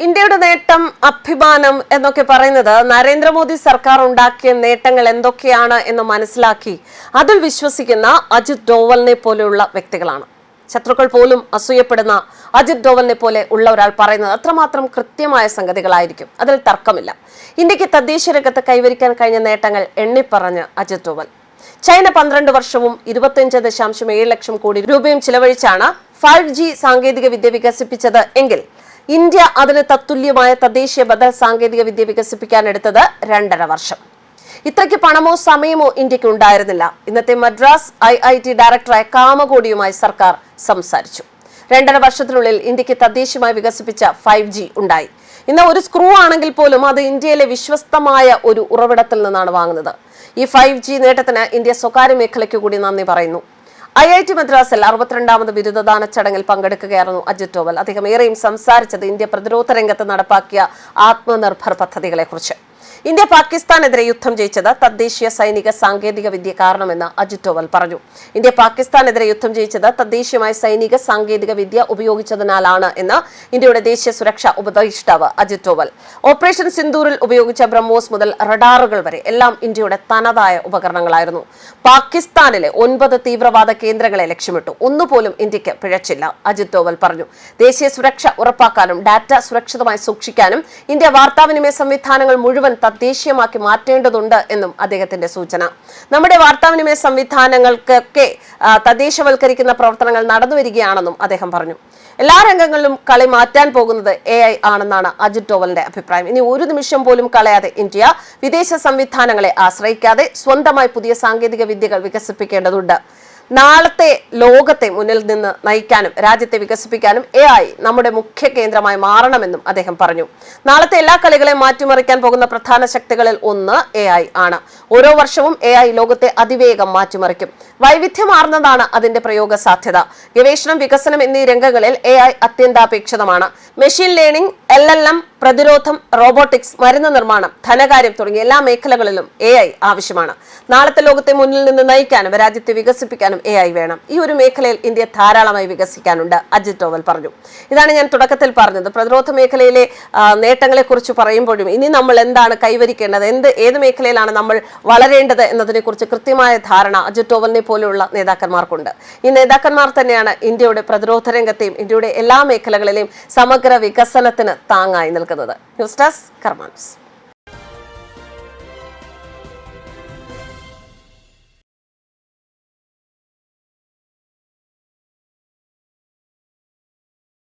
ഇന്ത്യയുടെ നേട്ടം അഭിമാനം എന്നൊക്കെ പറയുന്നത് നരേന്ദ്രമോദി സർക്കാർ ഉണ്ടാക്കിയ നേട്ടങ്ങൾ എന്തൊക്കെയാണ് എന്ന് മനസ്സിലാക്കി അതിൽ വിശ്വസിക്കുന്ന അജിത് ഡോവലിനെ പോലെയുള്ള വ്യക്തികളാണ്. ശത്രുക്കൾ പോലും അസൂയപ്പെടുന്ന അജിത് ഡോവലിനെ പോലെ ഉള്ള ഒരാൾ പറയുന്നത് അത്രമാത്രം കൃത്യമായ സംഗതികളായിരിക്കും. അതിൽ തർക്കമില്ല. ഇന്ത്യക്ക് തദ്ദേശ രംഗത്ത് കൈവരിക്കാൻ കഴിഞ്ഞ നേട്ടങ്ങൾ എണ്ണിപ്പറഞ്ഞ് അജിത് ഡോവൽ. ചൈന 12 വർഷവും 25.7 ലക്ഷം കോടി രൂപയും ചിലവഴിച്ചാണ് 5G സാങ്കേതിക വിദ്യ വികസിപ്പിച്ചത് എങ്കിൽ ഇന്ത്യ അതിന് തത്തുല്യമായ തദ്ദേശീയ ബദൽ സാങ്കേതിക വിദ്യ വികസിപ്പിക്കാൻ എടുത്തത് 2.5 വർഷം. ഇത്രയ്ക്ക് പണമോ സമയമോ ഇന്ത്യക്ക് ഉണ്ടായിരുന്നില്ല. ഇന്നത്തെ മദ്രാസ് IIT ഡയറക്ടറായ കാമകോടിയുമായി സർക്കാർ സംസാരിച്ചു. 2.5 വർഷത്തിനുള്ളിൽ ഇന്ത്യക്ക് തദ്ദേശീയമായി വികസിപ്പിച്ച 5G ഉണ്ടായി. ഇന്ന് ഒരു സ്ക്രൂ ആണെങ്കിൽ പോലും അത് ഇന്ത്യയിലെ വിശ്വസ്തമായ ഒരു ഉറവിടത്തിൽ നിന്നാണ് വാങ്ങുന്നത്. ഈ 5G നേട്ടത്തിന് ഇന്ത്യ സ്വകാര്യ മേഖലയ്ക്ക് കൂടി നന്ദി പറയുന്നു. IIT മദ്രാസിൽ 62ാമത് ബിരുദദാന ചടങ്ങിൽ പങ്കെടുക്കുകയായിരുന്നു അജിത് ഡോവൽ. അദ്ദേഹം ഏറെയും സംസാരിച്ചത് ഇന്ത്യ പ്രതിരോധ രംഗത്ത് നടപ്പാക്കിയ ആത്മനിർഭർ പദ്ധതികളെ കുറിച്ച്. ഇന്ത്യ പാകിസ്ഥാനെതിരെ യുദ്ധം ജയിച്ചത് തദ്ദേശീയ സൈനിക സാങ്കേതിക വിദ്യ കാരണമെന്ന് അജിത് ഡോവൽ പറഞ്ഞു. ഇന്ത്യ പാകിസ്ഥാനെതിരെ യുദ്ധം ജയിച്ചത് തദ്ദേശീയമായ സൈനിക സാങ്കേതിക വിദ്യ ഉപയോഗിച്ചതിനാലാണ് എന്ന് ഇന്ത്യയുടെ ദേശീയ സുരക്ഷാ ഉപദേഷ്ടാവ് അജിത് ഡോവൽ. ഓപ്പറേഷൻ സിന്ദൂറിൽ ഉപയോഗിച്ച ബ്രഹ്മോസ് മുതൽ റഡാറുകൾ വരെ എല്ലാം ഇന്ത്യയുടെ തനതായ ഉപകരണങ്ങളായിരുന്നു. പാകിസ്ഥാനിലെ 9 തീവ്രവാദ കേന്ദ്രങ്ങളെ ലക്ഷ്യമിട്ടു. ഒന്നുപോലും ഇന്ത്യക്ക് പിഴച്ചില്ല, അജിത് ഡോവൽ പറഞ്ഞു. ദേശീയ സുരക്ഷ ഉറപ്പാക്കാനും ഡാറ്റ സുരക്ഷിതമായി സൂക്ഷിക്കാനും ഇന്ത്യ വാർത്താവിനിമയ സംവിധാനങ്ങൾ മുഴുവൻ തദ്ദേശീയമാക്കി മാറ്റേണ്ടതുണ്ട് എന്നും അദ്ദേഹത്തിന്റെ സൂചന. നമ്മുടെ വാർത്താവിനിമയ സംവിധാനങ്ങൾക്കൊക്കെ തദ്ദേശവൽക്കരിക്കുന്ന പ്രവർത്തനങ്ങൾ നടന്നുവരികയാണെന്നും അദ്ദേഹം പറഞ്ഞു. എല്ലാ രംഗങ്ങളിലും കളി മാറ്റാൻ പോകുന്നത് AI ആണെന്നാണ് അജിത് ഡോവലിന്റെ അഭിപ്രായം. ഇനി ഒരു നിമിഷം പോലും കളയാതെ ഇന്ത്യ വിദേശ സംവിധാനങ്ങളെ ആശ്രയിക്കാതെ സ്വന്തമായി പുതിയ സാങ്കേതിക വിദ്യകൾ വികസിപ്പിക്കേണ്ടതുണ്ട്. നാളത്തെ ലോകത്തെ മുന്നിൽ നിന്ന് നയിക്കാനും രാജ്യത്തെ വികസിപ്പിക്കാനും AI നമ്മുടെ മുഖ്യ കേന്ദ്രമായി മാറണമെന്നും അദ്ദേഹം പറഞ്ഞു. നാളത്തെ എല്ലാ കളികളെയും മാറ്റിമറിക്കാൻ പോകുന്ന പ്രധാന ശക്തികളിൽ ഒന്ന് AI ആണ്. ഓരോ വർഷവും AI ലോകത്തെ അതിവേഗം മാറ്റിമറിക്കും. വൈവിധ്യമാർന്നതാണ് അതിന്റെ പ്രയോഗ സാധ്യത. ഗവേഷണം, വികസനം എന്നീ രംഗങ്ങളിൽ AI അത്യന്താപേക്ഷിതമാണ്. മെഷീൻ ലേണിംഗ്, LLM, പ്രതിരോധം, റോബോട്ടിക്സ്, മരുന്ന് നിർമ്മാണം, ധനകാര്യം തുടങ്ങിയ എല്ലാ മേഖലകളിലും AI ആവശ്യമാണ്. നാളത്തെ ലോകത്തെ മുന്നിൽ നിന്ന് നയിക്കാനും രാജ്യത്തെ വികസിപ്പിക്കാനും AI വേണം. ഈ ഒരു മേഖലയിൽ ഇന്ത്യ ധാരാളമായി വികസിക്കാനുണ്ട്, അജിത് ഡോവൽ പറഞ്ഞു. ഇതാണ് ഞാൻ തുടക്കത്തിൽ പറഞ്ഞത്. പ്രതിരോധ മേഖലയിലെ നേട്ടങ്ങളെ കുറിച്ച് പറയുമ്പോഴും ഇനി നമ്മൾ എന്താണ് കൈവരിക്കേണ്ടത്, ഏത് മേഖലയിലാണ് നമ്മൾ വളരേണ്ടത് എന്നതിനെ കുറിച്ച് കൃത്യമായ ധാരണ അജിത് ഡോവലിനെ പോലെയുള്ള നേതാക്കന്മാർക്കുണ്ട്. ഈ നേതാക്കന്മാർ തന്നെയാണ് ഇന്ത്യയുടെ പ്രതിരോധ രംഗത്തെയും ഇന്ത്യയുടെ എല്ലാ മേഖലകളിലെയും സമഗ്ര വികസനത്തിന് താങ്ങായി നിൽക്കുന്നത്. News desk കർമാനൂസ്.